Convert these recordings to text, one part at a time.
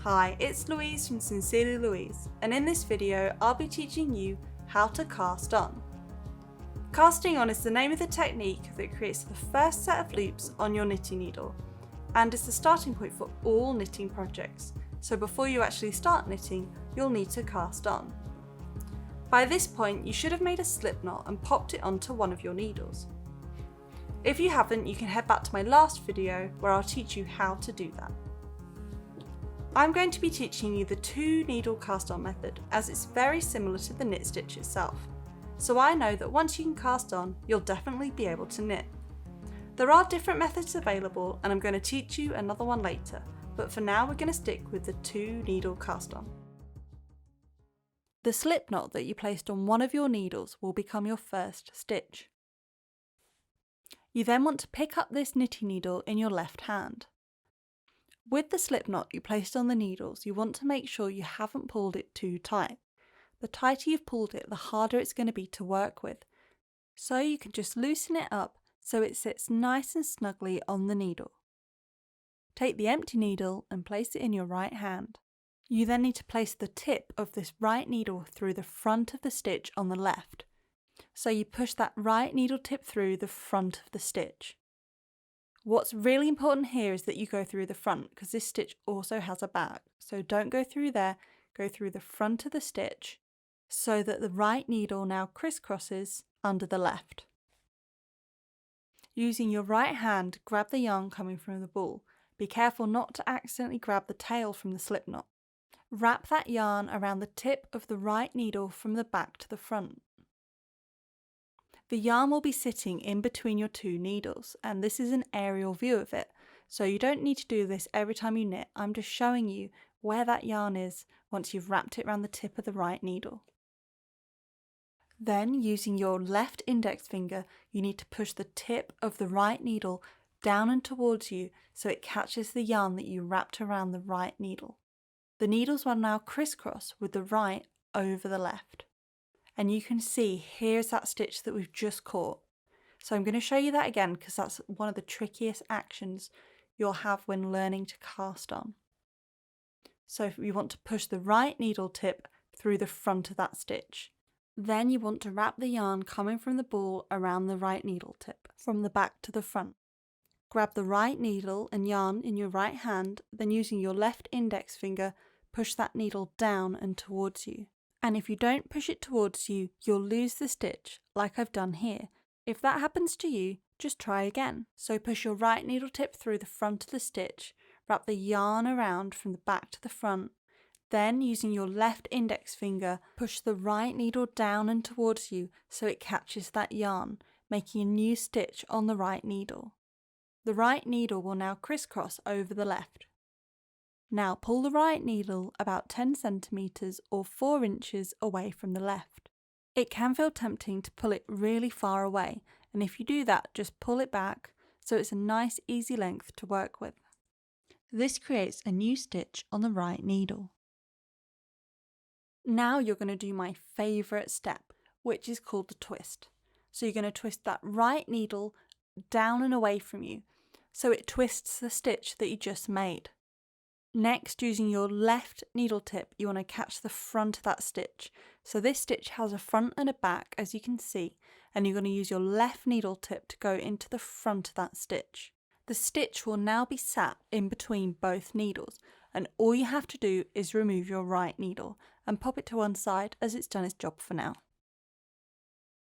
Hi, it's Louise from Sincerely Louise, and in this video I'll be teaching you how to cast on. Casting on is the name of the technique that creates the first set of loops on your knitting needle, and is the starting point for all knitting projects, so before you actually start knitting, you'll need to cast on. By this point you should have made a slip knot and popped it onto one of your needles. If you haven't, you can head back to my last video where I'll teach you how to do that. I'm going to be teaching you the 2-needle cast on method, as it's very similar to the knit stitch itself. So I know that once you can cast on, you'll definitely be able to knit. There are different methods available and I'm going to teach you another one later, but for now we're going to stick with the 2-needle cast on. The slip knot that you placed on one of your needles will become your first stitch. You then want to pick up this knitting needle in your left hand. With the slip knot you placed on the needles, you want to make sure you haven't pulled it too tight. The tighter you've pulled it, the harder it's going to be to work with. So you can just loosen it up so it sits nice and snugly on the needle. Take the empty needle and place it in your right hand. You then need to place the tip of this right needle through the front of the stitch on the left. So you push that right needle tip through the front of the stitch. What's really important here is that you go through the front, because this stitch also has a back. So don't go through there, go through the front of the stitch so that the right needle now crisscrosses under the left. Using your right hand, grab the yarn coming from the ball. Be careful not to accidentally grab the tail from the slip knot. Wrap that yarn around the tip of the right needle from the back to the front. The yarn will be sitting in between your 2 needles, and this is an aerial view of it, so you don't need to do this every time you knit. I'm just showing you where that yarn is once you've wrapped it around the tip of the right needle. Then, using your left index finger, you need to push the tip of the right needle down and towards you so it catches the yarn that you wrapped around the right needle. The needles will now crisscross with the right over the left. And you can see here's that stitch that we've just caught. So I'm going to show you that again because that's one of the trickiest actions you'll have when learning to cast on. So if you want to push the right needle tip through the front of that stitch. Then you want to wrap the yarn coming from the ball around the right needle tip, from the back to the front. Grab the right needle and yarn in your right hand, then using your left index finger, push that needle down and towards you. And if you don't push it towards you, you'll lose the stitch, like I've done here. If that happens to you, just try again. So push your right needle tip through the front of the stitch, wrap the yarn around from the back to the front, then using your left index finger, push the right needle down and towards you so it catches that yarn, making a new stitch on the right needle. The right needle will now crisscross over the left. Now pull the right needle about 10 centimeters or 4 inches away from the left. It can feel tempting to pull it really far away, and if you do that, just pull it back so it's a nice easy length to work with. This creates a new stitch on the right needle. Now you're going to do my favourite step, which is called the twist. So you're going to twist that right needle down and away from you, so it twists the stitch that you just made. Next, using your left needle tip, you want to catch the front of that stitch. So this stitch has a front and a back, as you can see, and you're going to use your left needle tip to go into the front of that stitch. The stitch will now be sat in between both needles, and all you have to do is remove your right needle and pop it to one side as it's done its job for now.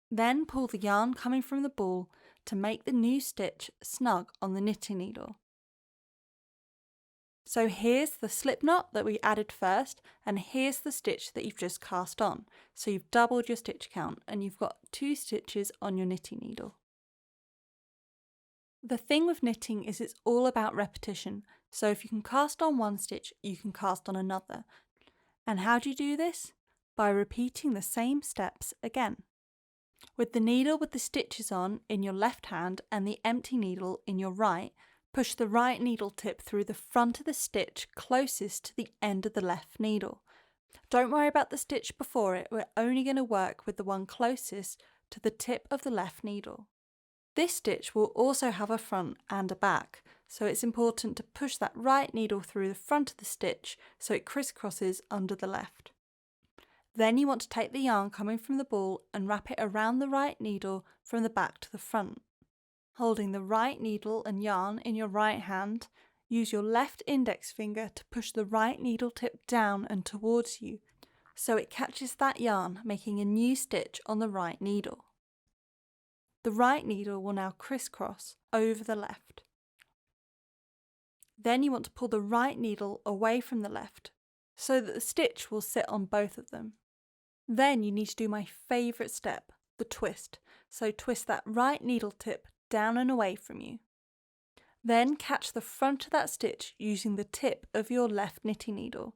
Then pull the yarn coming from the ball to make the new stitch snug on the knitting needle. So here's the slip knot that we added first, and here's the stitch that you've just cast on. So you've doubled your stitch count and you've got 2 stitches on your knitting needle. The thing with knitting is it's all about repetition. So if you can cast on one stitch, you can cast on another. And how do you do this? By repeating the same steps again. With the needle with the stitches on in your left hand and the empty needle in your right, push the right needle tip through the front of the stitch closest to the end of the left needle. Don't worry about the stitch before it, we're only going to work with the one closest to the tip of the left needle. This stitch will also have a front and a back, so it's important to push that right needle through the front of the stitch so it crisscrosses under the left. Then you want to take the yarn coming from the ball and wrap it around the right needle from the back to the front. Holding the right needle and yarn in your right hand, use your left index finger to push the right needle tip down and towards you so it catches that yarn, making a new stitch on the right needle. The right needle will now crisscross over the left. Then you want to pull the right needle away from the left so that the stitch will sit on both of them. Then you need to do my favourite step, the twist. So twist that right needle tip down and away from you. Then catch the front of that stitch using the tip of your left knitting needle.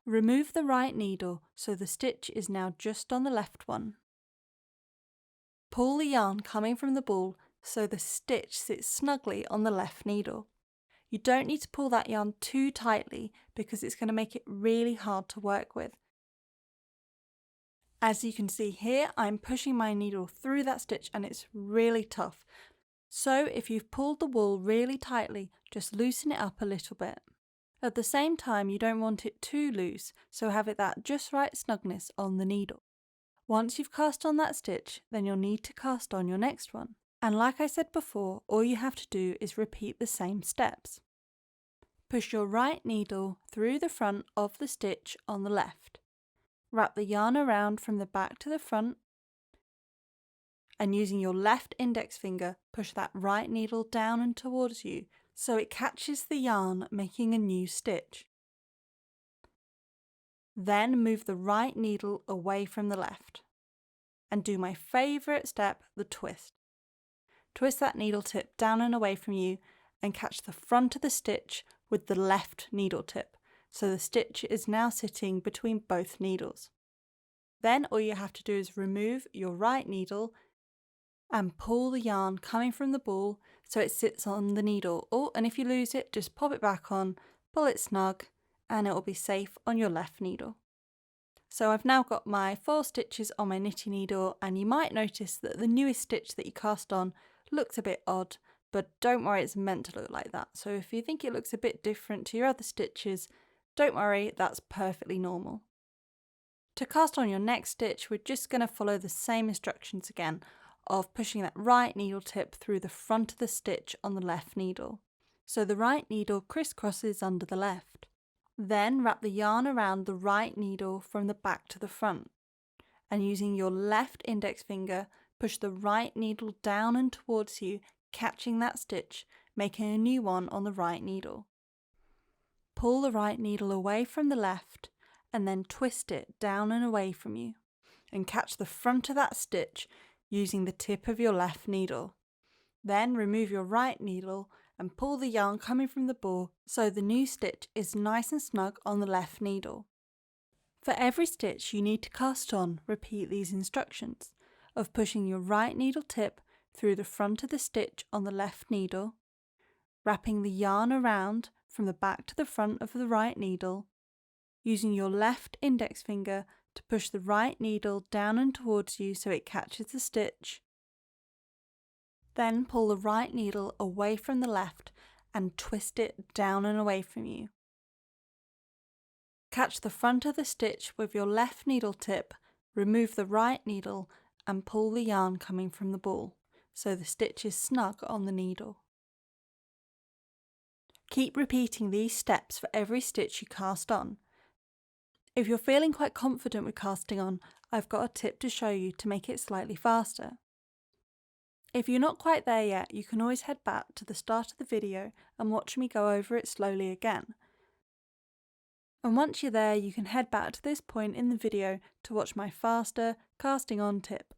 Remove the right needle so the stitch is now just on the left one. Pull the yarn coming from the ball so the stitch sits snugly on the left needle. You don't need to pull that yarn too tightly because it's going to make it really hard to work with. As you can see here, I'm pushing my needle through that stitch and it's really tough. So if you've pulled the wool really tightly, just loosen it up a little bit. At the same time, you don't want it too loose, so have it that just right snugness on the needle. Once you've cast on that stitch, then you'll need to cast on your next one. And like I said before, all you have to do is repeat the same steps. Push your right needle through the front of the stitch on the left. Wrap the yarn around from the back to the front and using your left index finger, push that right needle down and towards you so it catches the yarn, making a new stitch. Then move the right needle away from the left and do my favourite step, the twist. Twist that needle tip down and away from you and catch the front of the stitch with the left needle tip. So the stitch is now sitting between both needles. Then all you have to do is remove your right needle and pull the yarn coming from the ball so it sits on the needle. Oh, and if you lose it, just pop it back on, pull it snug, and it will be safe on your left needle. So I've now got my 4 stitches on my knitting needle, and you might notice that the newest stitch that you cast on looks a bit odd, but don't worry, it's meant to look like that. So if you think it looks a bit different to your other stitches, don't worry, that's perfectly normal. To cast on your next stitch, we're just going to follow the same instructions again of pushing that right needle tip through the front of the stitch on the left needle. So the right needle crisscrosses under the left. Then wrap the yarn around the right needle from the back to the front. And using your left index finger, push the right needle down and towards you, catching that stitch, making a new one on the right needle. Pull the right needle away from the left and then twist it down and away from you and catch the front of that stitch using the tip of your left needle. Then remove your right needle and pull the yarn coming from the ball so the new stitch is nice and snug on the left needle. For every stitch you need to cast on, repeat these instructions of pushing your right needle tip through the front of the stitch on the left needle, wrapping the yarn around from the back to the front of the right needle, using your left index finger to push the right needle down and towards you so it catches the stitch. Then pull the right needle away from the left and twist it down and away from you. Catch the front of the stitch with your left needle tip, remove the right needle and pull the yarn coming from the ball so the stitch is snug on the needle. Keep repeating these steps for every stitch you cast on. If you're feeling quite confident with casting on, I've got a tip to show you to make it slightly faster. If you're not quite there yet, you can always head back to the start of the video and watch me go over it slowly again. And once you're there, you can head back to this point in the video to watch my faster casting on tip.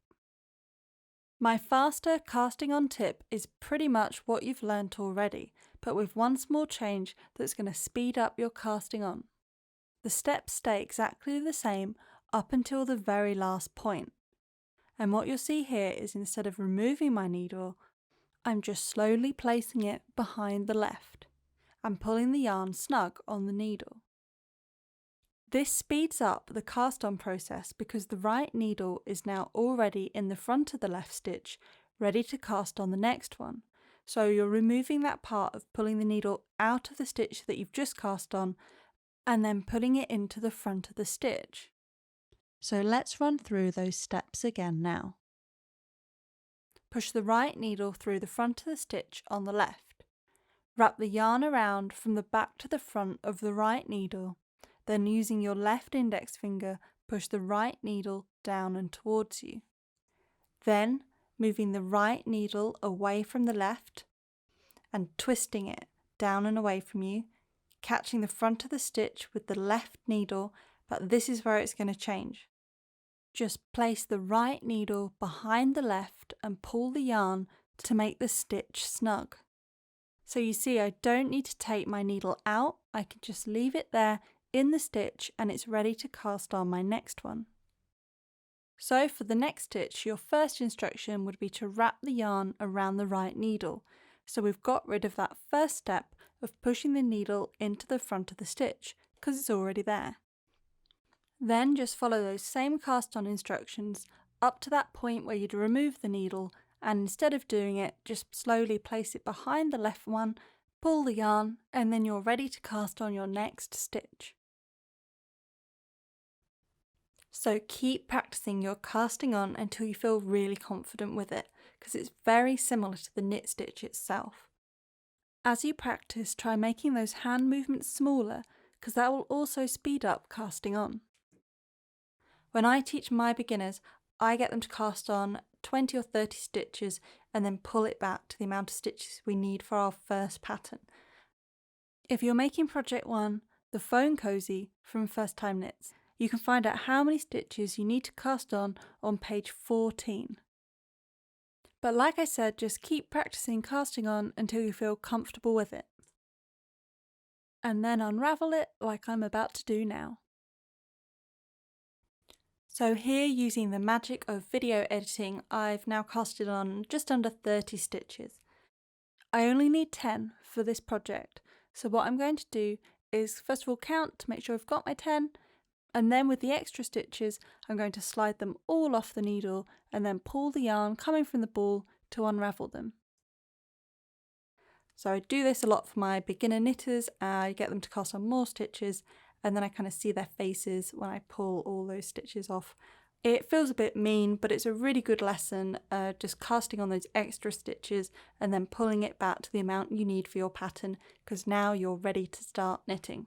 My faster casting on tip is pretty much what you've learnt already, but with one small change that's going to speed up your casting on. The steps stay exactly the same up until the very last point. And what you'll see here is instead of removing my needle, I'm just slowly placing it behind the left and pulling the yarn snug on the needle. This speeds up the cast on process because the right needle is now already in the front of the left stitch, ready to cast on the next one. So you're removing that part of pulling the needle out of the stitch that you've just cast on and then putting it into the front of the stitch. So let's run through those steps again now. Push the right needle through the front of the stitch on the left. Wrap the yarn around from the back to the front of the right needle, then using your left index finger, push the right needle down and towards you. Then, moving the right needle away from the left and twisting it down and away from you, catching the front of the stitch with the left needle, but this is where it's going to change. Just place the right needle behind the left and pull the yarn to make the stitch snug. So you see, I don't need to take my needle out, I can just leave it there in the stitch and it's ready to cast on my next one. So for the next stitch, your first instruction would be to wrap the yarn around the right needle. So we've got rid of that first step of pushing the needle into the front of the stitch because it's already there. Then just follow those same cast on instructions up to that point where you'd remove the needle, and instead of doing it, just slowly place it behind the left one, pull the yarn, and then you're ready to cast on your next stitch. So keep practicing your casting on until you feel really confident with it, because it's very similar to the knit stitch itself. As you practice, try making those hand movements smaller, because that will also speed up casting on. When I teach my beginners, I get them to cast on 20 or 30 stitches and then pull it back to the amount of stitches we need for our first pattern. If you're making Project 1, the Phone Cozy from First Time Knits, you can find out how many stitches you need to cast on page 14. But like I said, just keep practicing casting on until you feel comfortable with it. And then unravel it like I'm about to do now. So here, using the magic of video editing, I've now casted on just under 30 stitches. I only need 10 for this project, so what I'm going to do is first of all count to make sure I've got my 10, and then with the extra stitches I'm going to slide them all off the needle and then pull the yarn coming from the ball to unravel them. So I do this a lot for my beginner knitters. I get them to cast on more stitches and then I kind of see their faces when I pull all those stitches off. It feels a bit mean, but it's a really good lesson, just casting on those extra stitches and then pulling it back to the amount you need for your pattern, because now you're ready to start knitting.